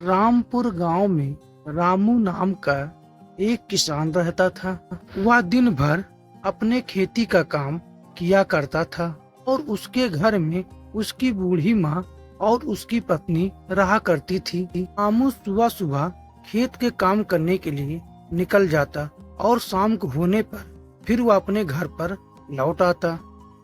रामपुर गांव में रामू नाम का एक किसान रहता था। वह दिन भर अपने खेती का काम किया करता था और उसके घर में उसकी बूढ़ी माँ और उसकी पत्नी रहा करती थी। रामू सुबह सुबह खेत के काम करने के लिए निकल जाता और शाम को होने पर फिर वह अपने घर पर लौट आता।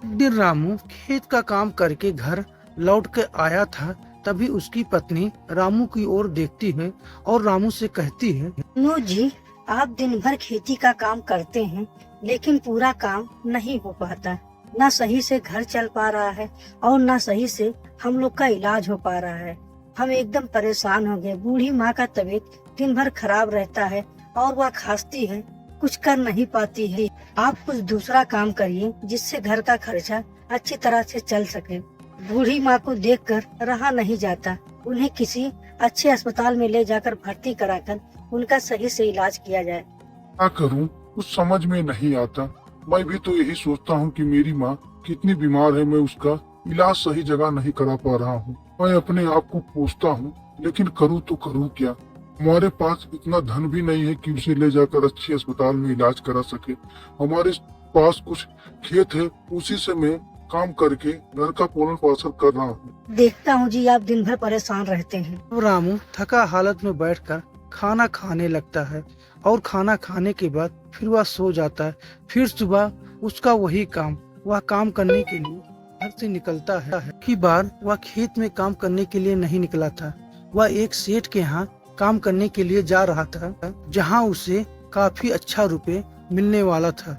एक दिन रामू खेत का काम करके घर लौट के आया था। तभी उसकी पत्नी रामू की ओर देखती है और रामू से कहती है, नो जी, आप दिन भर खेती का काम करते हैं लेकिन पूरा काम नहीं हो पाता। न सही से घर चल पा रहा है और न सही से हम लोग का इलाज हो पा रहा है। हम एकदम परेशान हो गए। बूढ़ी माँ का तबीयत दिन भर खराब रहता है और वह खांसती है, कुछ कर नहीं पाती है। आप कुछ दूसरा काम करिए जिससे घर का खर्चा अच्छी तरह से चल सके। बूढ़ी माँ को देखकर रहा नहीं जाता। उन्हें किसी अच्छे अस्पताल में ले जाकर भर्ती कराकर उनका सही से इलाज किया जाए। क्या करूं, कुछ समझ में नहीं आता। मैं भी तो यही सोचता हूं कि मेरी माँ कितनी बीमार है, मैं उसका इलाज सही जगह नहीं करा पा रहा हूं। मैं अपने आप को पूछता हूं, लेकिन करूं तो करूं क्या। हमारे पास इतना धन भी नहीं है कि उसे ले जाकर अच्छे अस्पताल में इलाज करा सके। हमारे पास कुछ खेत है, उसी से मैं काम करके घर का पोषण पोषण कर रहा हूँ। देखता हूँ जी, आप दिन भर परेशान रहते हैं। अब रामू थका हालत में बैठकर खाना खाने लगता है और खाना खाने के बाद फिर वह सो जाता है। फिर सुबह उसका वही काम, वह काम करने के लिए घर से निकलता है। की बार वह खेत में काम करने के लिए नहीं निकला था। वह एक सेठ के यहाँ काम करने के लिए जा रहा था, जहाँ उसे काफी अच्छा रुपए मिलने वाला था।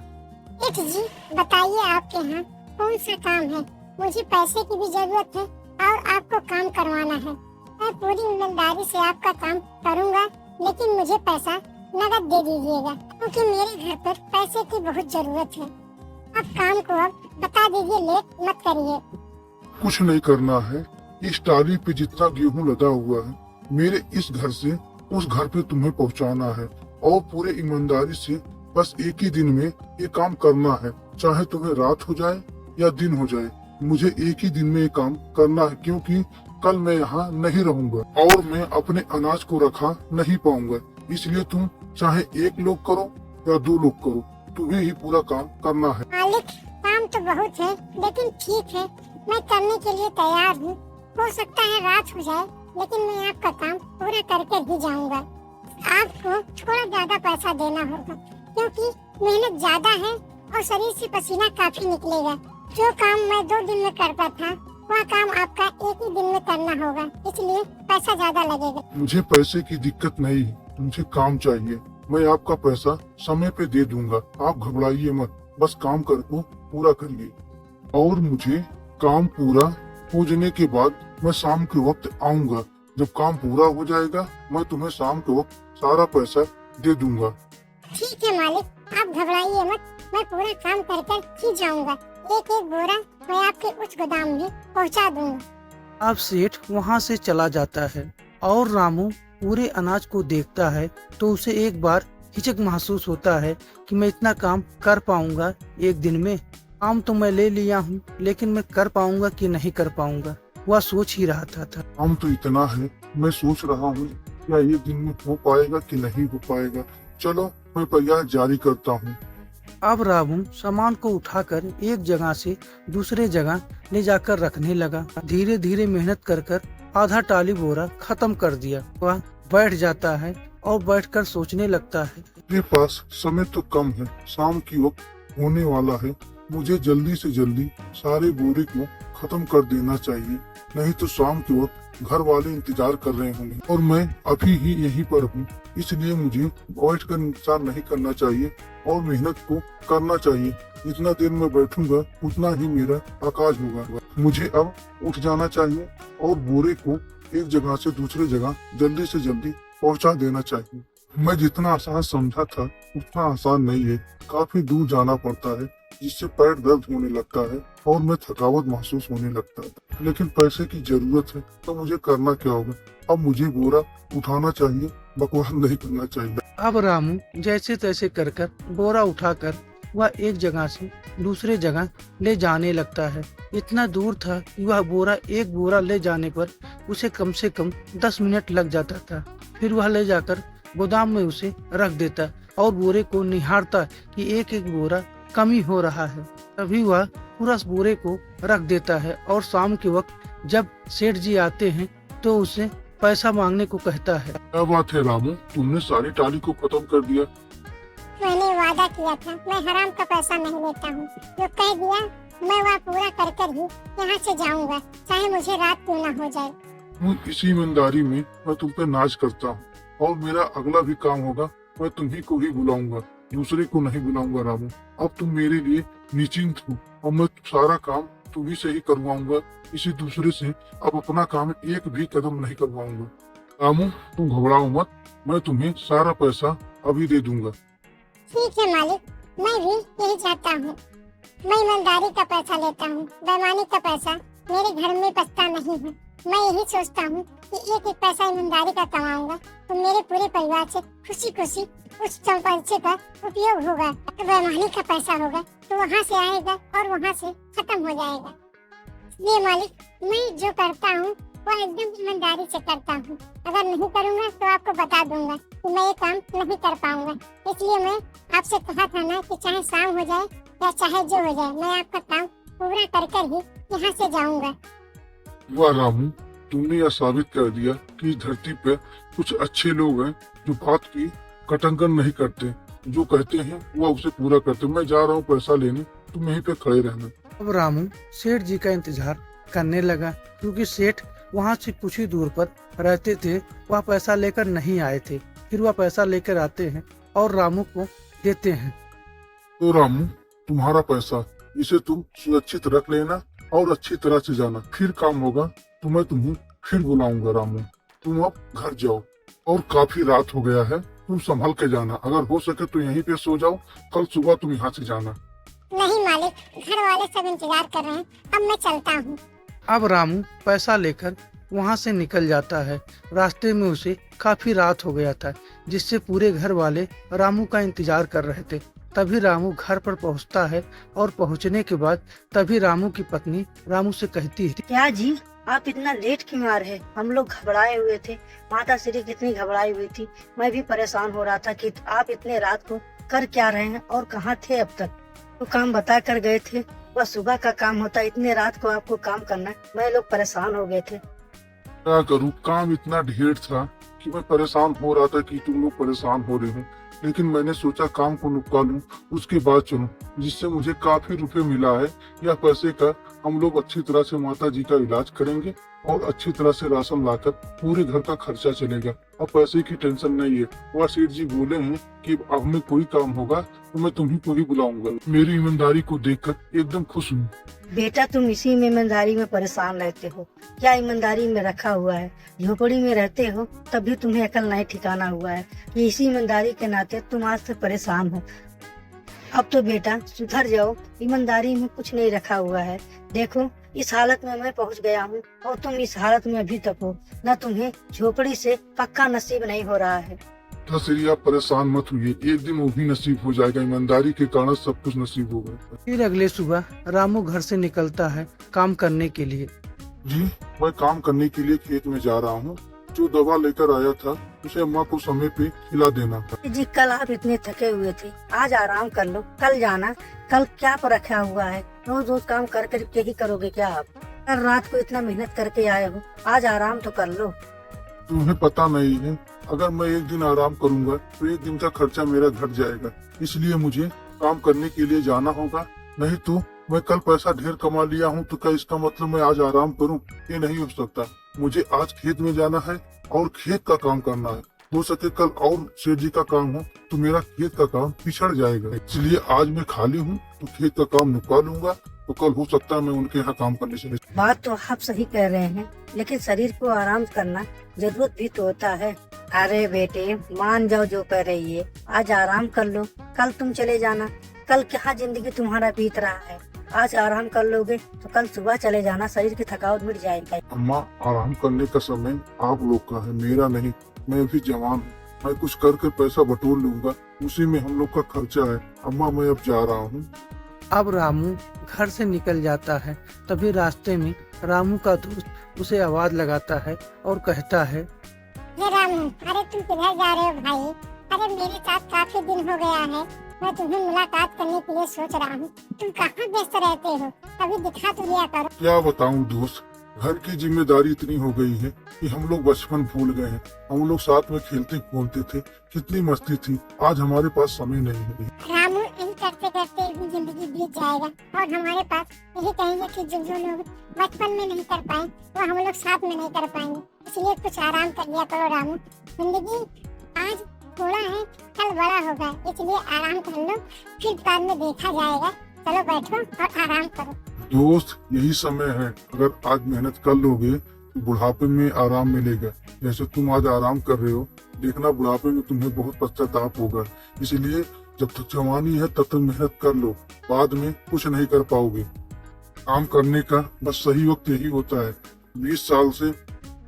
सेठ जी, बताइए आपके यहाँ कौन सा काम है? मुझे पैसे की भी जरूरत है और आपको काम करवाना है। मैं पूरी ईमानदारी से आपका काम करूँगा, लेकिन मुझे पैसा नकद दे दीजिएगा, क्योंकि मेरे घर पर पैसे की बहुत जरूरत है। आप काम को अब बता दीजिए, लेट मत करिए। कुछ नहीं करना है। इस टाली पे जितना गेहूं लदा हुआ है, मेरे इस घर से उस घर पे तुम्हें पहुंचाना है और पूरे ईमानदारी से बस एक ही दिन में ये काम करना है। चाहे तुम्हें रात हो जाए या दिन हो जाए, मुझे एक ही दिन में ये काम करना है, क्योंकि कल मैं यहाँ नहीं रहूंगा और मैं अपने अनाज को रखा नहीं पाऊंगा। इसलिए तुम चाहे एक लोग करो या दो लोग करो, तुम्हें ही पूरा काम करना है। मालिक, काम तो बहुत है, लेकिन ठीक है, मैं करने के लिए तैयार हूँ। हो सकता है रात हो जाए, लेकिन मैं आपका काम पूरा करके ही जाऊंगा। आपको थोड़ा ज्यादा पैसा देना होगा, क्योंकि मेहनत ज्यादा है और शरीर से पसीना काफी निकलेगा। जो काम मैं 2 दिन में करता था, वह काम आपका एक ही दिन में करना होगा, इसलिए पैसा ज्यादा लगेगा। मुझे पैसे की दिक्कत नहीं है, मुझे काम चाहिए। मैं आपका पैसा समय पे दे दूंगा, आप घबराइए मत। बस काम कर को पूरा करिए और मुझे काम पूरा हो जाने के बाद मैं शाम के वक्त आऊंगा। जब काम पूरा हो जाएगा, मैं तुम्हें शाम के वक्त सारा पैसा दे दूंगा। ठीक है मालिक, आप घबराइए मत, मैं पूरा काम कर कर ही जाऊंगा। एक एक बोरा मैं आपके उस गोदाम में पहुंचा दूंगा। अब सेठ वहाँ से चला जाता है और रामू पूरे अनाज को देखता है तो उसे एक बार हिचक महसूस होता है कि मैं इतना काम कर पाऊंगा एक दिन में। काम तो मैं ले लिया हूँ, लेकिन मैं कर पाऊंगा कि नहीं कर पाऊंगा, वह सोच ही रहा था। काम तो इतना है, मैं सोच रहा हूँ क्या ये दिन में हो पाएगा कि नहीं हो पाएगा। चलो मैं प्रयास जारी करता हूँ। अब रामू सामान को उठाकर एक जगह से दूसरे जगह ले जाकर रखने लगा। धीरे धीरे मेहनत कर कर आधा टाली बोरा खत्म कर दिया। वह बैठ जाता है और बैठकर सोचने लगता है, मेरे पास समय तो कम है, शाम की वक्त होने वाला है। मुझे जल्दी से जल्दी सारे बोरे को खत्म कर देना चाहिए, नहीं तो शाम के वक्त घर वाले इंतजार कर रहे होंगे और मैं अभी ही यहीं पर हूँ। इसलिए मुझे बैठ कर इंतजार नहीं करना चाहिए और मेहनत को करना चाहिए। जितना देर मैं बैठूंगा उतना ही मेरा आकाश होगा। मुझे अब उठ जाना चाहिए और बोरे को एक जगह से दूसरे जगह जल्दी से जल्दी पहुंचा देना चाहिए। मैं जितना आसान समझा था उतना आसान नहीं है। काफी दूर जाना पड़ता है, जिससे पैर दर्द होने लगता है और मैं थकावट महसूस होने लगता है। लेकिन पैसे की जरूरत है, तो मुझे करना क्या होगा। अब मुझे बोरा उठाना चाहिए, बकवास नहीं करना चाहिए। अब रामू जैसे तैसे कर कर बोरा उठाकर वह एक जगह से दूसरे जगह ले जाने लगता है। इतना दूर था कि वह बोरा एक बोरा ले जाने पर उसे कम से कम 10 मिनट लग जाता था। फिर वह ले जाकर गोदाम में उसे रख देता और बोरे को निहारता कि एक एक बोरा कमी हो रहा है। तभी वह पूरा बोरे को रख देता है और शाम के वक्त जब सेठ जी आते हैं तो उसे पैसा मांगने को कहता है। क्या बात है रामू, तुमने सारी टाली को खत्म कर दिया। मैंने वादा किया था मैं हराम का पैसा नहीं लेता हूँ। जो कह दिया मैं वह पूरा कर कर ही यहाँ से जाऊँगा, चाहे मुझे रात क्यों ना हो जाए। इसी ईमानदारी में मैं तुम पे नाज करता हूँ और मेरा अगला भी काम होगा मैं तुम्ही को ही बुलाऊंगा, दूसरे को नहीं बुलाऊंगा रामू। अब तुम मेरे लिए निश्चिंत हो और मैं सारा काम तुम्ही से ही करवाऊंगा। किसी दूसरे से अब अपना काम एक भी कदम नहीं करवाऊंगा। रामू तुम घबराओ मत, मैं तुम्हें सारा पैसा अभी दे दूंगा। ठीक है मालिक, मैं भी यही चाहता हूँ। मैं ईमानदारी का पैसा लेता हूँ, बेईमानी का पैसा मेरे घर में बचता नहीं है। मैं यही सोचता हूँ कि एक एक पैसा ईमानदारी का कमाऊंगा तो मेरे पूरे परिवार से खुशी खुशी उस पैसे का उपयोग होगा। बेईमानी का पैसा होगा तो वहाँ से आएगा और वहाँ से खत्म हो जाएगा। ये मालिक मैं जो करता हूँ वह एकदम ईमानदारी से करता हूँ। अगर नहीं करूँगा तो आपको बता दूंगा कि मैं ये काम नहीं कर पाऊंगा। इसलिए मैं आपसे कहा था ना कि चाहे शाम हो जाए या चाहे जो हो जाए मैं आपका काम पूरा कर कर ही यहाँ से जाऊंगा। वाह रामू, तुमने यह साबित कर दिया कि इस धरती पे कुछ अच्छे लोग हैं जो बात की कटंकन नहीं करते, जो कहते हैं वह उसे पूरा करते। मैं जा रहा हूँ पैसा लेने, तुम यहीं पे खड़े रहना। अब रामू सेठ जी का इंतजार करने लगा क्योंकि सेठ वहाँ से कुछ ही दूर पर रहते थे। वह पैसा लेकर नहीं आए थे। फिर वह पैसा लेकर आते हैं और रामू को देते हैं। तो रामू तुम्हारा पैसा, इसे तुम सुरक्षित रख लेना और अच्छी तरह से जाना। फिर काम होगा तो मैं तुम्हें फिर बुलाऊंगा। रामू तुम अब घर जाओ और काफी रात हो गया है, तुम संभल के जाना। अगर हो सके तो यहीं पे सो जाओ, कल सुबह तुम यहाँ से जाना। नहीं मालिक, घर वाले सब इंतजार कर रहे हैं, अब मैं चलता हूँ। अब रामू पैसा लेकर वहाँ से निकल जाता है। रास्ते में उसे काफी रात हो गया था, जिससे पूरे घर वाले रामू का इंतजार कर रहे थे। तभी रामू घर पर पहुँचता है और पहुँचने के बाद तभी रामू की पत्नी रामू से कहती है, क्या जी आप इतना लेट क्यों आ रहे? हम लोग घबराए हुए थे, माता श्री कितनी घबराई हुई थी। मैं भी परेशान हो रहा था कि आप इतने रात को कर क्या रहे हैं और कहाँ थे अब तक? तो काम बता कर गए थे, वह सुबह का काम होता, इतने रात को आपको काम करना। मैं लोग परेशान हो गए थे। क्या करूँ, काम इतना ढेर था कि मैं परेशान हो रहा था कि तुम लोग परेशान हो रहे हो, लेकिन मैंने सोचा काम को निपटा लूं, उसके बाद चलूं, जिससे मुझे काफी रुपए मिला है। यह पैसे का हम लोग अच्छी तरह से माता जी का इलाज करेंगे और अच्छी तरह से राशन लाकर पूरे घर का खर्चा चलेगा। अब पैसे की टेंशन नहीं है। वह सेठ जी बोले हैं कि अब में कोई काम होगा तो मैं तुम्ही को ही बुलाऊंगा। मेरी ईमानदारी को देखकर एकदम खुश हूँ। बेटा तुम इसी में ईमानदारी में परेशान रहते हो, क्या ईमानदारी में रखा हुआ है? झोपड़ी में रहते हो तब भी तुम्हें अकल नहीं ठिकाना हुआ है कि इसी ईमानदारी के नाते तुम आज से परेशान हो। अब तो बेटा सुधर जाओ, ईमानदारी में कुछ नहीं रखा हुआ है। देखो इस हालत में मैं पहुंच गया हूँ और तुम इस हालत में अभी तक हो, न तुम्हें झोपड़ी से पक्का नसीब नहीं हो रहा है। श्री आप परेशान मत हुई, एक दिन वो भी नसीब हो जाएगा। ईमानदारी के कारण सब कुछ नसीब होगा। फिर अगले सुबह रामू घर से निकलता है काम करने के लिए। जी मैं काम करने के लिए खेत में जा रहा हूँ। जो दवा लेकर आया था उसे अम्मा को समय पे खिला देना था। जी कल आप इतने थके हुए थे, आज आराम कर लो, कल जाना। कल क्या पर रखा हुआ है? रोज रोज काम कर करके ही करोगे क्या आप? कल रात को इतना मेहनत करके आए हो, आज आराम तो कर लो। तुम्हें पता नहीं है, अगर मैं एक दिन आराम करूंगा तो एक दिन का खर्चा मेरा घट जाएगा। इसलिए मुझे काम करने के लिए जाना होगा, नहीं तो मैं कल पैसा ढेर कमा लिया हूँ तो क्या इसका मतलब मैं आज आराम करूँ? ये नहीं हो सकता। मुझे आज खेत में जाना है और खेत का काम करना है। हो सके कल और सेठ जी का काम हो तो मेरा खेत का काम पिछड़ जाएगा। इसलिए आज मैं खाली हूँ तो खेत का काम निपटा लूंगा, तो कल हो सकता है मैं उनके यहाँ काम करने चले। बात तो आप सही कह रहे हैं, लेकिन शरीर को आराम करना जरूरत भी तो होता है। अरे बेटे मान जाओ जो कह रही है, आज आराम कर लो, कल तुम चले जाना। कल क्या जिंदगी तुम्हारा बीत रहा है, आज आराम कर लोगे तो कल सुबह चले जाना, शरीर की थकावट मिट जाएगी। अम्मा आराम करने का समय आप लोग का है, मेरा नहीं। मैं भी जवान हूँ, मैं कुछ करके पैसा बटोर लूंगा, उसी में हम लोग का खर्चा है। अम्मा मैं अब जा रहा हूँ। अब रामू घर से निकल जाता है। तभी रास्ते में रामू का दोस्त उसे आवाज लगाता है और कहता है, ये रामू, अरे तुम किधर जा रहे हो भाई? अरे मेरे साथ काफी दिन हो गया है, मैं तुम्हें मुलाकात करने के लिए सोच रहा हूँ। तुम कहाँ व्यस्त रहते हो? कभी दिखा तो दिया करो। क्या बताऊं दोस्त, घर की जिम्मेदारी इतनी हो गई है कि हम लोग बचपन भूल गए हैं। हम लोग साथ में खेलते कूदते थे, कितनी मस्ती थी। आज हमारे पास समय नहीं है। रामू, इन करते करते भी जिंदगी बीत जाएगा और हमारे पास यही कहेंगे कि जो जो लोग बचपन में नहीं कर पाए वो हम लोग साथ में नहीं कर पाएंगे। इसलिए कुछ आराम कर लिया करो रामू। जिंदगी आज थोड़ा है, कल बड़ा होगा, इसलिए आराम कर लो, फिर बाद में देखा जाएगा। चलो बैठो और आराम करो। दोस्त यही समय है, अगर आज मेहनत कर लोगे तो बुढ़ापे में आराम मिलेगा। जैसे तुम आज आराम कर रहे हो, देखना बुढ़ापे में तुम्हें बहुत पश्चाताप होगा। इसलिए जब तक जवानी है तब तक मेहनत कर लो, बाद में कुछ नहीं कर पाओगे। काम करने का बस सही वक्त यही होता है। 20 साल से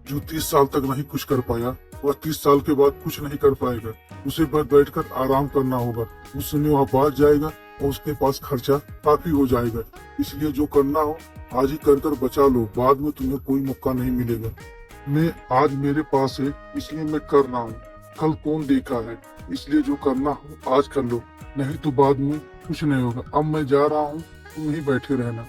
जो 30 साल तक नहीं कुछ कर पाया, वह 30 साल के बाद कुछ नहीं कर पाएगा। उसे बस बैठकर आराम करना होगा। उस समय वह बात जाएगा और उसके पास खर्चा काफी हो जाएगा। इसलिए जो करना हो आज ही कर बचा लो, बाद में तुम्हें कोई मौका नहीं मिलेगा। मैं आज मेरे पास है इसलिए मैं कर रहा हूँ, कल कौन देखा है। इसलिए जो करना हो आज कर लो, नहीं तो बाद में कुछ नहीं होगा। अब मैं जा रहा हूँ, तुम यहीं बैठे रहना।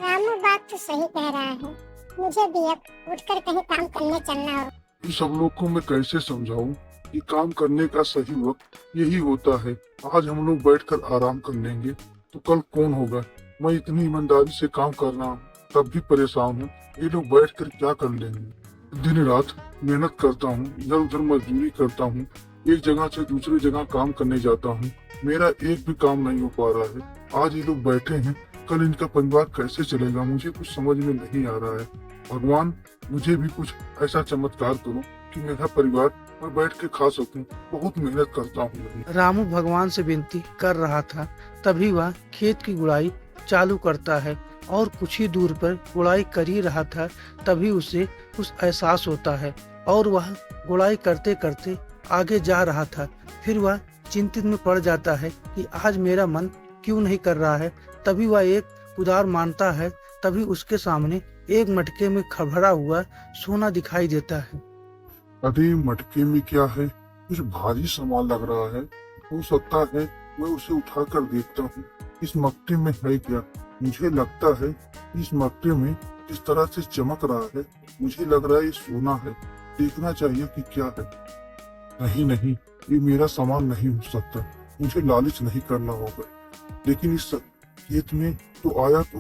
रामू बात तो सही कह रहा है, मुझे भी अब उठकर कहीं काम करने चलना होगा। इन सब लोग को मैं कैसे समझाऊं कि काम करने का सही वक्त यही होता है। आज हम लोग बैठकर आराम कर लेंगे तो कल कौन होगा। मैं इतनी ईमानदारी से काम कर रहा हूँ तब भी परेशान हूँ, ये लोग बैठकर क्या कर लेंगे। दिन रात मेहनत करता हूँ, इधर उधर मजदूरी करता हूँ, एक जगह से दूसरी जगह काम करने जाता हूँ, मेरा एक भी काम नहीं हो पा रहा है। आज ये लोग बैठे हैं, कल इनका परिवार कैसे चलेगा, मुझे कुछ समझ में नहीं आ रहा है। भगवान मुझे भी कुछ ऐसा चमत्कार करो कि मेरा परिवार मैं बैठ के खा सकूं। बहुत मेहनत करता हूँ। रामू भगवान से विनती कर रहा था। तभी वह खेत की गुड़ाई चालू करता है और कुछ ही दूर पर गुड़ाई कर ही रहा था। तभी उसे कुछ एहसास होता है और वह गुड़ाई करते करते आगे जा रहा था। फिर वह चिंतित में पड़ जाता है कि आज मेरा मन क्यों नहीं कर रहा है। तभी वह एक कुदार मानता है। तभी उसके सामने एक मटके में खड़बड़ा हुआ सोना दिखाई देता है। अरे मटके में क्या है, कुछ भारी सामान लग रहा है। हो सकता है मैं उसे उठाकर देखता हूँ, इस मटके में है क्या। मुझे लगता है इस मटके में किस तरह से चमक रहा है, मुझे लग रहा है ये सोना है। देखना चाहिए कि क्या है। नहीं नहीं, ये मेरा सामान नहीं हो सकता, मुझे लालच नहीं करना होगा। लेकिन इस खेत में तो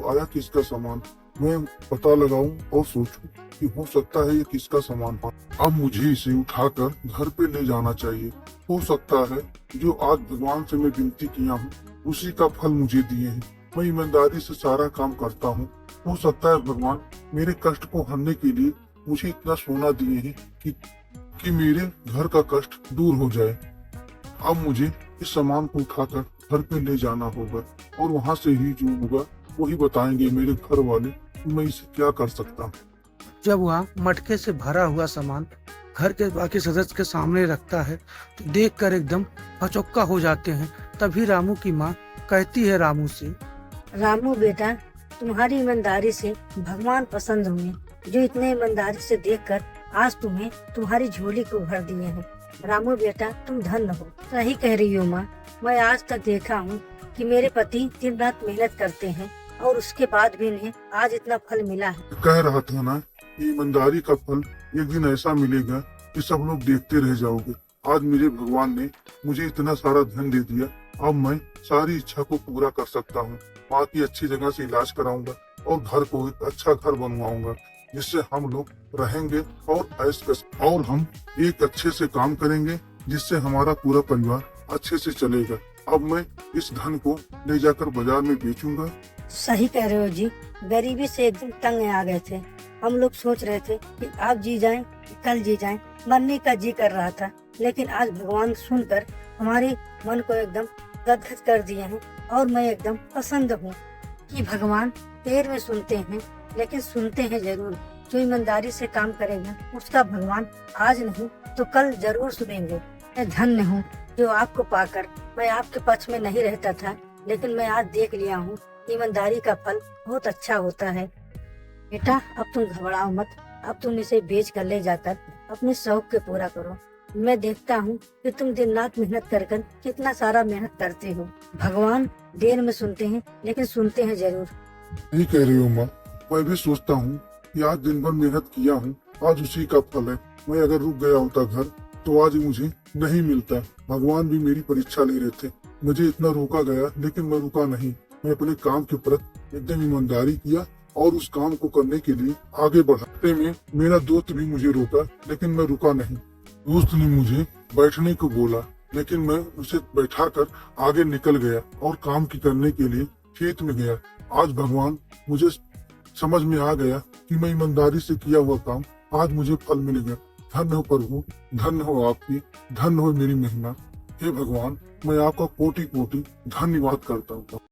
आया किसका सामान। मैं पता लगाऊं और सोचूं कि हो सकता है ये किसका सामान है। अब मुझे इसे उठाकर घर पे ले जाना चाहिए। हो सकता है जो आज भगवान से मैं विनती किया हूँ उसी का फल मुझे दिए हैं। मैं ईमानदारी से सारा काम करता हूँ। हो सकता है भगवान मेरे कष्ट को हरने के लिए मुझे इतना सोना दिए हैं कि मेरे घर का कष्ट दूर हो जाए। अब मुझे इस सामान को उठाकर घर पे ले जाना होगा और वहाँ से ही जो होगा वही बताएंगे मेरे घर वाले कि मैं इसे क्या कर सकता हूँ। जब वह मटके से भरा हुआ सामान घर के बाकी सदस्य के सामने रखता है तो देखकर एकदम हचौक्का हो जाते हैं। तभी रामू की माँ कहती है रामू से, रामू बेटा, तुम्हारी ईमानदारी से भगवान पसंद होंगे, जो इतने ईमानदारी से देखकर आज तुम्हें तुम्हारी झोली को भर दिए हैं। रामू बेटा, तुम धन्य हो। सही कह रही हो माँ, मैं आज तक देखा हूँ कि मेरे पति दिन रात मेहनत करते हैं और उसके बाद भी इन्हें आज इतना फल मिला है। कह रहा था ना, ईमानदारी का फल एक दिन ऐसा मिलेगा कि सब लोग देखते रह जाओगे। आज मेरे भगवान ने मुझे इतना सारा धन दे दिया, अब मैं सारी इच्छा को पूरा कर सकता हूँ। माँ की अच्छी जगह से इलाज कराऊंगा और घर को एक अच्छा घर बनवाऊंगा, जिससे हम लोग रहेंगे और ऐश और हम एक अच्छे से काम करेंगे, जिससे हमारा पूरा परिवार अच्छे से चलेगा। अब मैं इस धन को ले जाकर बाजार में बेचूंगा। सही कह रहे हो जी, गरीबी से एकदम तंग आ गए थे। हम लोग सोच रहे थे कि आज जी जाएं, कल जी जाएं, मरने का जी कर रहा था। लेकिन आज भगवान सुनकर हमारे मन को एकदम गदगद कर दिए हैं और मैं एकदम पसंद हूँ कि भगवान देर में सुनते हैं, लेकिन सुनते हैं जरूर। जो ईमानदारी से काम करेगा उसका भगवान आज नहीं तो कल जरूर सुनेंगे। मैं धन्य हूँ जो आपको पाकर मैं आपके पक्ष में नहीं रहता था, लेकिन मैं आज देख लिया हूँ ईमानदारी का फल बहुत अच्छा होता है। बेटा अब तुम घबराओ मत, अब तुम इसे बेच कर ले जाकर अपने शौक के पूरा करो। मैं देखता हूँ कि तुम दिन रात मेहनत कर कर कितना सारा मेहनत करते हो। भगवान देर में सुनते हैं लेकिन सुनते हैं जरूर। नहीं कह रही हो माँ, मैं भी सोचता हूँ कि आज दिन भर मेहनत किया हूँ, आज उसी का फल है। मैं अगर रुक गया होता घर तो आज मुझे नहीं मिलता। भगवान भी मेरी परीक्षा ले रहे थे, मुझे इतना रोका गया लेकिन मैं रुका नहीं। मैं अपने काम के प्रति एकदम ईमानदारी किया और उस काम को करने के लिए आगे बढ़ाते में मेरा दोस्त भी मुझे रोका लेकिन मैं रुका नहीं। दोस्त ने मुझे बैठने को बोला लेकिन मैं उसे बैठाकर आगे निकल गया और काम की करने के लिए खेत में गया। आज भगवान मुझे समझ में आ गया कि मैं ईमानदारी से किया हुआ काम आज मुझे फल मिलेगा। धन्य हो प्रभु, धन्य हो आपकी, धन्य हो मेरी महिमा। हे भगवान, मैं आपका कोटि कोटि धन्यवाद करता हूँ।